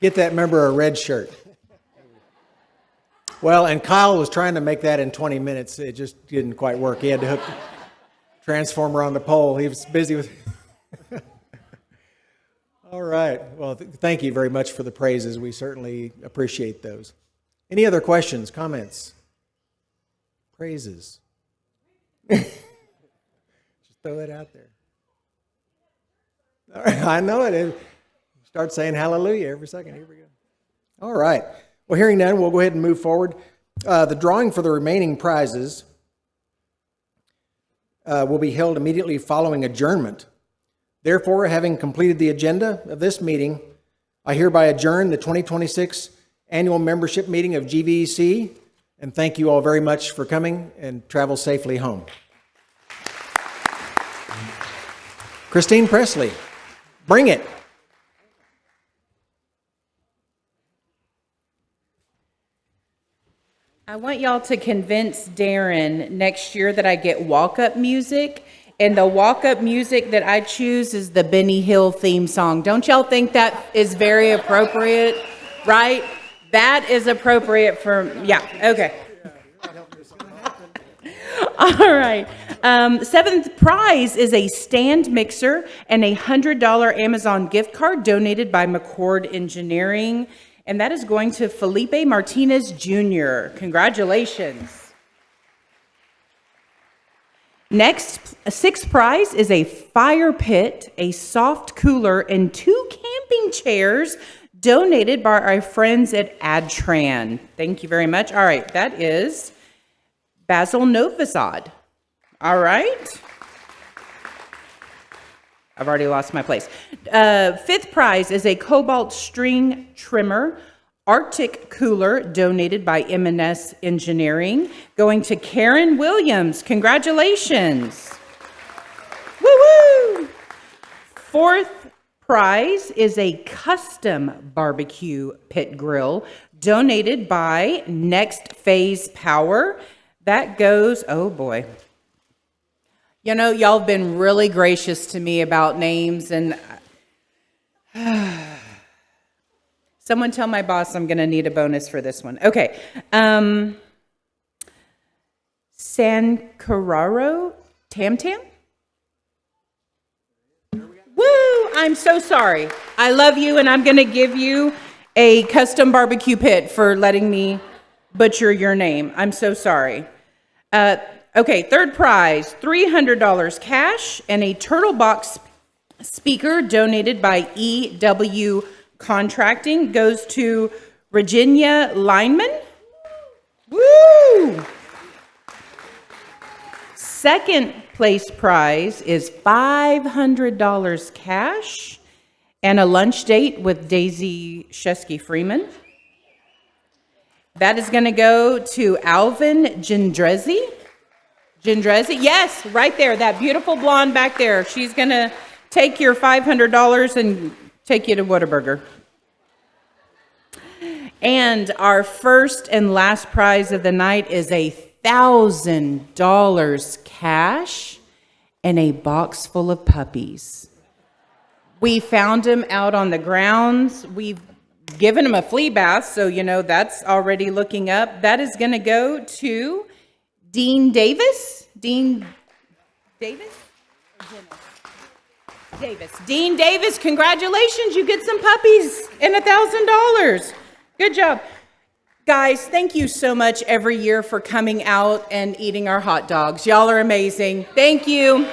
Get that member a red shirt. Well, and Kyle was trying to make that in 20 minutes. It just didn't quite work. He had to hook the transformer on the pole. He was busy with... All right. Well, thank you very much for the praises. We certainly appreciate those. Any other questions, comments? Praises. Just throw it out there. All right. I know it. Start saying hallelujah every second. Here we go. All right. Well, hearing none, we'll go ahead and move forward. The drawing for the remaining prizes will be held immediately following adjournment. Therefore, having completed the agenda of this meeting, I hereby adjourn the 2026 annual membership meeting of GVEC, and thank you all very much for coming, and travel safely home. Christine Presley, bring it. I want y'all to convince Darren next year that I get walk-up music. And the walk-up music that I choose is the Benny Hill theme song. Don't y'all think that is very appropriate, right? That is appropriate for, yeah, okay. All right. Seventh prize is a stand mixer and a $100 Amazon gift card donated by McCord Engineering. And that is going to Felipe Martinez Jr. Congratulations. Next, a sixth prize is a fire pit, a soft cooler, and 2 camping chairs donated by our friends at Adtran. Thank you very much. All right, that is Basil Novosad. All right. I've already lost my place. Fifth prize is a cobalt string trimmer, Arctic cooler donated by M&S Engineering, going to Karen Williams. Congratulations. Woo-woo! Fourth prize is a custom barbecue pit grill donated by Next Phase Power. That goes, oh boy. Y'all have been really gracious to me about names, and Someone tell my boss I'm going to need a bonus for this one. Okay. San Carraro Tam Tam? Woo! I'm so sorry. I love you, and I'm going to give you a custom barbecue pit for letting me butcher your name. I'm so sorry. Okay, third prize, $300 cash and a Turtle Box speaker donated by EW Contracting goes to Virginia Lineman. Woo! Second place prize is $500 cash and a lunch date with Daisy Shesky Freeman. That is going to go to Alvin Gendrezi. Gendrezi, yes, right there, that beautiful blonde back there. She's going to take your $500 and take you to Whataburger. And our first and last prize of the night is $1,000 cash and a box full of puppies. We found them out on the grounds. We've given them a flea bath, so you know that's already looking up. That is going to go to Dean Davis. Dean Davis? Davis. Dean Davis, congratulations. You get some puppies and $1,000. Good job. Guys, thank you so much every year for coming out and eating our hot dogs. Y'all are amazing. Thank you.